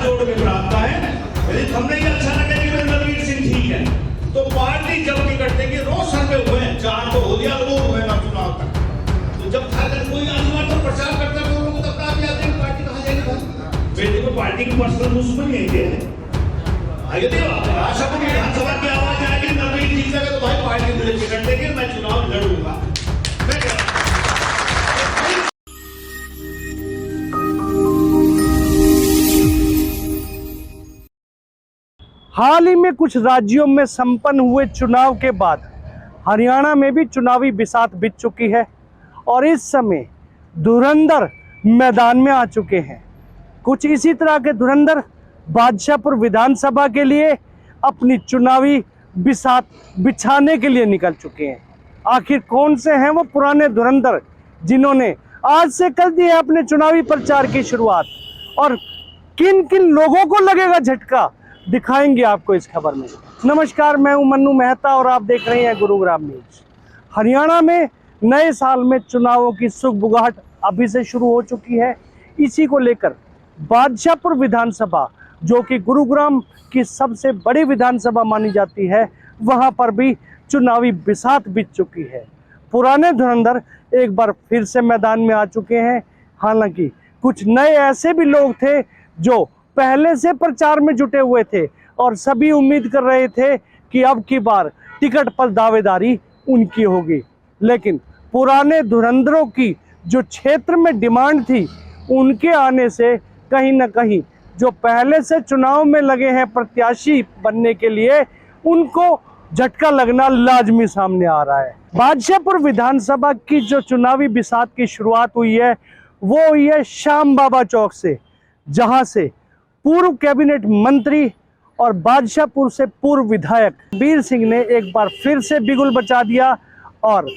जोड़ के प्राप्त है। यदि हमने ये अच्छा लगे कि नरवीर सिंह ठीक है, तो पार्टी जब की करते कि रोज सर्वे हुए, 4 तो हो दिया, 2 हुए ना चुनाव तक। तो जब कोई आदमी तो प्रचार करता है, लोगों को तब कहा जाते हैं पार्टी कहाँ जाएगी। बेटे को पार्टी की पर्सनल दुश्मनी है। यदि आशापुर विधानसभा की आवाज आएगी नरवीर जीत लगे तो भाई पार्टी मुझे टिकट देगी, मैं चुनाव लड़ूंगा। हाल ही में कुछ राज्यों में संपन्न हुए चुनाव के बाद हरियाणा में भी चुनावी बिसात बीत चुकी है और इस समय धुरंधर मैदान में आ चुके हैं। कुछ इसी तरह के धुरंधर बादशाहपुर विधानसभा के लिए अपनी चुनावी बिसात बिछाने के लिए निकल चुके हैं। आखिर कौन से हैं वो पुराने धुरंधर जिन्होंने आज से कर दी है अपने चुनावी प्रचार की शुरुआत, और किन किन लोगों को लगेगा झटका, दिखाएंगे आपको इस खबर में। नमस्कार, मैं हूं मन्नू मेहता और आप देख रहे हैं गुरुग्राम न्यूज। हरियाणा में नए साल में चुनावों की सुगबुगाहट अभी से शुरू हो चुकी है। इसी को लेकर बादशाहपुर विधानसभा, जो कि गुरुग्राम की सबसे बड़ी विधानसभा मानी जाती है, वहां पर भी चुनावी बिसात बीत चुकी है। पुराने धुरंधर एक बार फिर से मैदान में आ चुके हैं। हालांकि कुछ नए ऐसे भी लोग थे जो पहले से प्रचार में जुटे हुए थे और सभी उम्मीद कर रहे थे कि अब की बार टिकट पर दावेदारी उनकी होगी। लेकिन पुराने धुरंधरों की जो क्षेत्र में डिमांड थी, उनके आने से कहीं ना कहीं जो पहले से चुनाव में लगे हैं प्रत्याशी बनने के लिए, उनको झटका लगना लाजमी सामने आ रहा है। बादशाहपुर विधानसभा की जो चुनावी बिसात की शुरुआत हुई है वो हुई है श्याम बाबा चौक से, जहां से पूर्व कैबिनेट मंत्री और बादशाहपुर से पूर्व विधायक वीर सिंह ने एक बार फिर से बिगुल बचा दिया और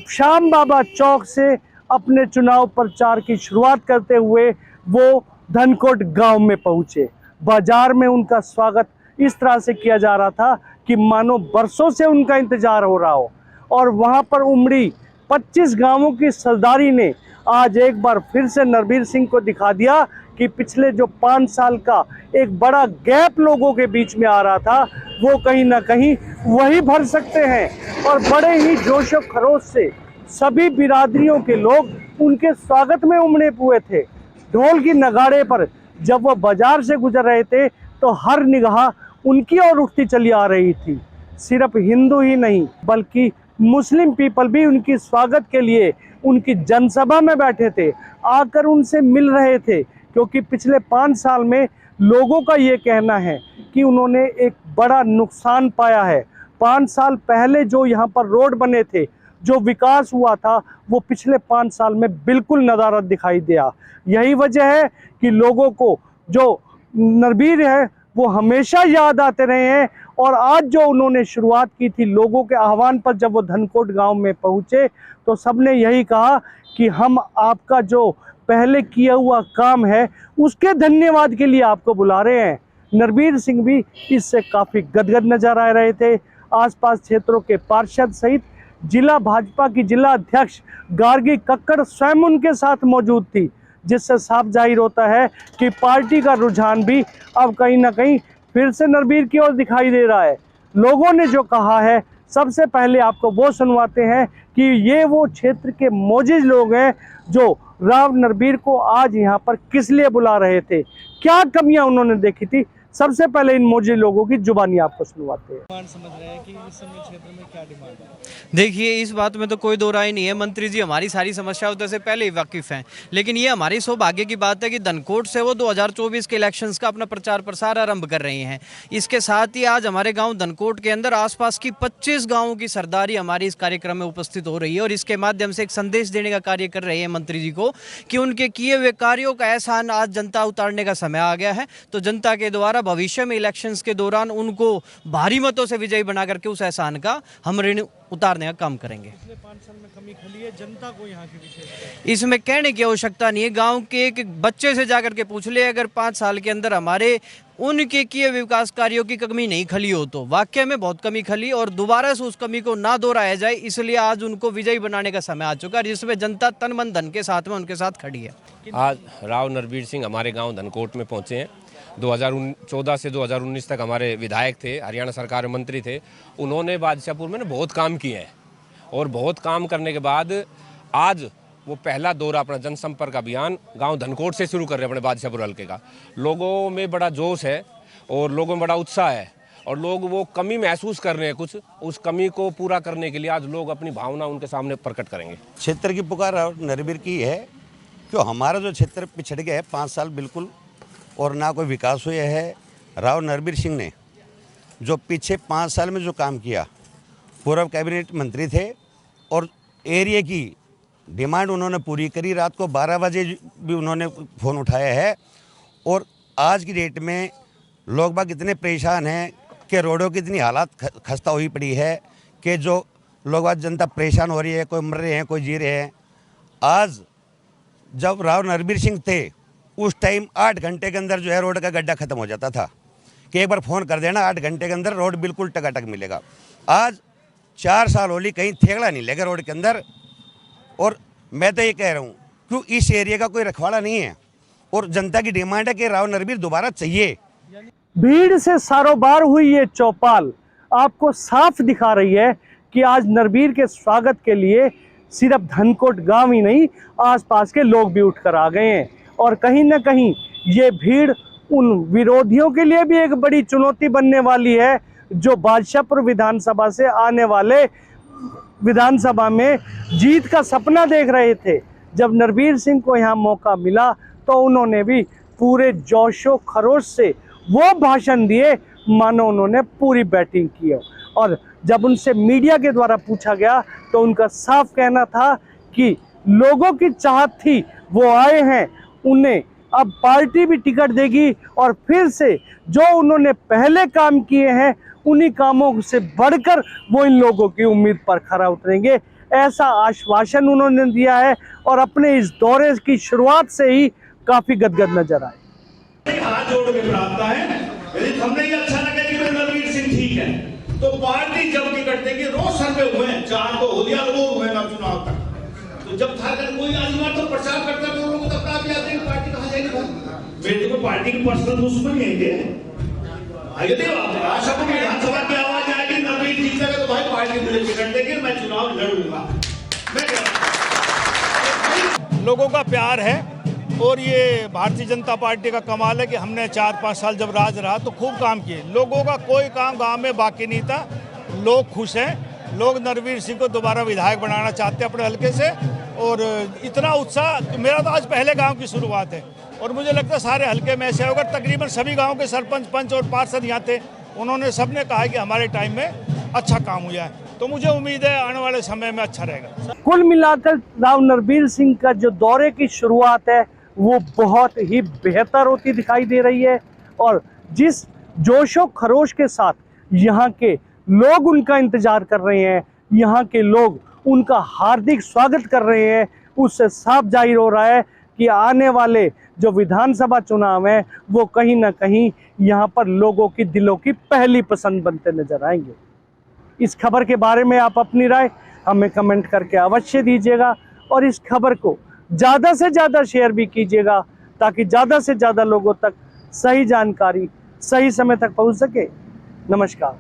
श्याम बाबा चौक से अपने चुनाव प्रचार की शुरुआत करते हुए वो धनकोट गांव में पहुंचे। बाजार में उनका स्वागत इस तरह से किया जा रहा था कि मानो बरसों से उनका इंतजार हो रहा हो, और वहां पर उमड़ी 25 गांवों की सरदारी ने आज एक बार फिर से नरवीर सिंह को दिखा दिया कि पिछले जो 5 साल का एक बड़ा गैप लोगों के बीच में आ रहा था, वो कहीं ना कहीं वही भर सकते हैं। और बड़े ही जोशो खरोश से सभी बिरादरियों के लोग उनके स्वागत में उमड़े हुए थे। ढोल की नगाड़े पर जब वो बाजार से गुजर रहे थे तो हर निगाह उनकी ओर उठती चली आ रही थी। सिर्फ हिंदू ही नहीं बल्कि मुस्लिम पीपल भी उनकी स्वागत के लिए उनकी जनसभा में बैठे थे, आकर उनसे मिल रहे थे, क्योंकि पिछले 5 साल में लोगों का ये कहना है कि उन्होंने एक बड़ा नुकसान पाया है। 5 साल पहले जो यहाँ पर रोड बने थे, जो विकास हुआ था, वो पिछले 5 साल में बिल्कुल नदारद दिखाई दिया। यही वजह है कि लोगों को जो नरवीर है वो हमेशा याद आते रहे हैं। और आज जो उन्होंने शुरुआत की थी लोगों के आह्वान पर, जब वो धनकोट गांव में पहुंचे तो सबने यही कहा कि हम आपका जो पहले किया हुआ काम है उसके धन्यवाद के लिए आपको बुला रहे हैं। नरवीर सिंह भी इससे काफ़ी गदगद नजर आ रहे थे। आसपास क्षेत्रों के पार्षद सहित जिला भाजपा की जिला अध्यक्ष गार्गी कक्कड़ स्वयं उनके साथ मौजूद थी, जिससे साफ जाहिर होता है कि पार्टी का रुझान भी अब कहीं ना कहीं फिर से नरवीर की ओर दिखाई दे रहा है। लोगों ने जो कहा है, सबसे पहले आपको वो सुनवाते हैं कि ये वो क्षेत्र के मोजिज लोग हैं जो राव नरवीर को आज यहाँ पर किस लिए बुला रहे थे, क्या कमियां उन्होंने देखी थी। सबसे पहले इन मोजी लोगों की जुबानी आपको सुनवाते हैं। समझ रहे हैं कि इस समय क्षेत्र में क्या डिमांड है? देखिए, इस बात में तो कोई दो राय नहीं है। मंत्री जी हमारी सारी समस्याओं से पहले ही वाकिफ हैं, लेकिन ये हमारी सौभाग्य की बात है कि धनकोट से वो 2024 के इलेक्शंस का अपना प्रचार प्रसार आरंभ कर रहे हैं। इसके साथ ही आज हमारे गाँव धनकोट के अंदर आसपास की 25 गाँवों की सरदारी हमारी इस कार्यक्रम में उपस्थित हो रही है और इसके माध्यम से एक संदेश देने का कार्य कर रहे हैं मंत्री जी को कि उनके किए हुए कार्यों का एहसान आज जनता उतारने का समय आ गया है। तो जनता के द्वारा भविष्य में इलेक्शंस के दौरान उनको भारी मतों से विजयी बना करके उस एहसान का हम ऋण उतारने का काम करेंगे। पिछले 5 साल में कमी खली है जनता को यहाँ की विशेष, इसमें कहने की आवश्यकता नहीं है। गांव के एक बच्चे से जाकर के पूछ ले, अगर 5 साल के अंदर हमारे उनके किए विकास कार्यों की कमी नहीं खली हो तो वाकई में बहुत कमी खली और दोबारा से उस कमी को ना दोहराया जाए, इसलिए आज उनको विजयी बनाने का समय आ चुका है, जिसमें जनता तन मन धन के साथ में उनके साथ खड़ी है। आज राव नरवीर सिंह हमारे गांव धनकोट में पहुंचे हैं 2014 से 2019 तक हमारे विधायक थे, हरियाणा सरकार में मंत्री थे। उन्होंने बादशाहपुर में ना बहुत काम किए हैं और बहुत काम करने के बाद आज वो पहला दौरा अपना जनसंपर्क अभियान गांव धनकोट से शुरू कर रहे हैं अपने बादशाहपुर हल्के का। लोगों में बड़ा जोश है और लोगों में बड़ा उत्साह है और लोग वो कमी महसूस कर रहे हैं कुछ, उस कमी को पूरा करने के लिए आज लोग अपनी भावना उनके सामने प्रकट करेंगे। क्षेत्र की पुकार राव नरबीर की है क्यों हमारा जो क्षेत्र पिछड़ गया है 5 साल बिल्कुल और ना कोई विकास हुआ है। राव नरबीर सिंह ने जो पीछे 5 साल में जो काम किया, पूर्व कैबिनेट मंत्री थे और एरिया की डिमांड उन्होंने पूरी करी। रात को 12 बजे भी उन्होंने फ़ोन उठाया है और आज की डेट में लोग बाग इतने परेशान हैं कि रोडों की इतनी हालात खस्ता हुई पड़ी है कि जो लोग बाग जनता परेशान हो रही है, कोई मर रहे हैं, कोई जी रहे हैं। आज जब राव नरबीर सिंह थे उस टाइम 8 घंटे के अंदर जो है रोड का गड्ढा ख़त्म हो जाता था कि एक बार फ़ोन कर देना 8 घंटे के अंदर रोड बिल्कुल टकाटक मिलेगा। आज 4 साल होली कहीं थेगड़ा नहीं लेगा रोड के अंदर। और मैं तो ये कह रहा हूँ क्यों इस एरिया का कोई रखवाड़ा नहीं है और जनता की डिमांड है कि राव नरबीर दोबारा चाहिए। भीड़ से सारोबार हुई ये चौपाल आपको साफ दिखा रही है कि आज नरबीर के स्वागत के लिए सिर्फ धनकोट गांव ही नहीं, आसपास के लोग भी उठकर आ गए हैं। और कहीं ना कहीं ये भीड़ उन विरोधियों के लिए भी एक बड़ी चुनौती बनने वाली है जो बादशाहपुर विधानसभा से आने वाले विधानसभा में जीत का सपना देख रहे थे। जब नरबीर सिंह को यहाँ मौका मिला तो उन्होंने भी पूरे जोशो खरोश से वो भाषण दिए मानो उन्होंने पूरी बैटिंग की हो। और जब उनसे मीडिया के द्वारा पूछा गया तो उनका साफ कहना था कि लोगों की चाहत थी, वो आए हैं, उन्हें अब पार्टी भी टिकट देगी और फिर से जो उन्होंने पहले काम किए हैं उन्हीं कामों से बढ़कर वो इन लोगों की उम्मीद पर खरा उतरेंगे, ऐसा आश्वासन उन्होंने दिया है। और अपने इस दौरे की शुरुआत से ही काफी गदगद नजर आए। हाथ जोड़ के प्रार्थना है, यदि हमने ये अच्छा लगे कि नरबीर सिंह ठीक है तो पार्टी जब टिकट देगी। रोज सर्वे हुए हैं, 4 तो हो दिया लोग हुए ना चुनाव तक। तो जब था कोई आदमी तो प्रचार करता है तो लोगों को तब आप याद है पार्टी कहाँ जाएगी भाई। मेरे को पार्टी की पर्सनल दुश्मनी है ये। यदि आशापुर विधानसभा की आवाज आएगी नरबीर जीत जाएगा तो भाई पार्टी मुझे टिकट देगी, मैं चुनाव लड़ूंगा। लोगों का प्यार है और ये भारतीय जनता पार्टी का कमाल है कि हमने 4-5 साल जब राज रहा तो खूब काम किए। लोगों का कोई काम गांव में बाकी नहीं था, लोग खुश हैं। लोग नरबीर सिंह को दोबारा विधायक बनाना चाहते हैं अपने हल्के से और इतना उत्साह। मेरा तो आज पहले गांव की शुरुआत है और मुझे लगता है सारे हल्के में ऐसे होगा। तकरीबन सभी गाँव के सरपंच, पंच और पार्षद यहाँ थे, उन्होंने सबने कहा कि हमारे टाइम में अच्छा काम हुआ है। तो मुझे उम्मीद है आने वाले समय में अच्छा रहेगा। कुल मिलाकर राव नरबीर सिंह का जो दौरे की शुरुआत है वो बहुत ही बेहतर होती दिखाई दे रही है और जिस जोशो खरोश के साथ यहाँ के लोग उनका इंतजार कर रहे हैं, यहाँ के लोग उनका हार्दिक स्वागत कर रहे हैं, उससे साफ जाहिर हो रहा है कि आने वाले जो विधानसभा चुनाव हैं वो कहीं ना कहीं यहाँ पर लोगों की दिलों की पहली पसंद बनते नजर आएंगे। इस खबर के बारे में आप अपनी राय हमें कमेंट करके अवश्य दीजिएगा और इस खबर को ज़्यादा से ज़्यादा शेयर भी कीजिएगा ताकि ज़्यादा से ज़्यादा लोगों तक सही जानकारी सही समय तक पहुंच सके। नमस्कार।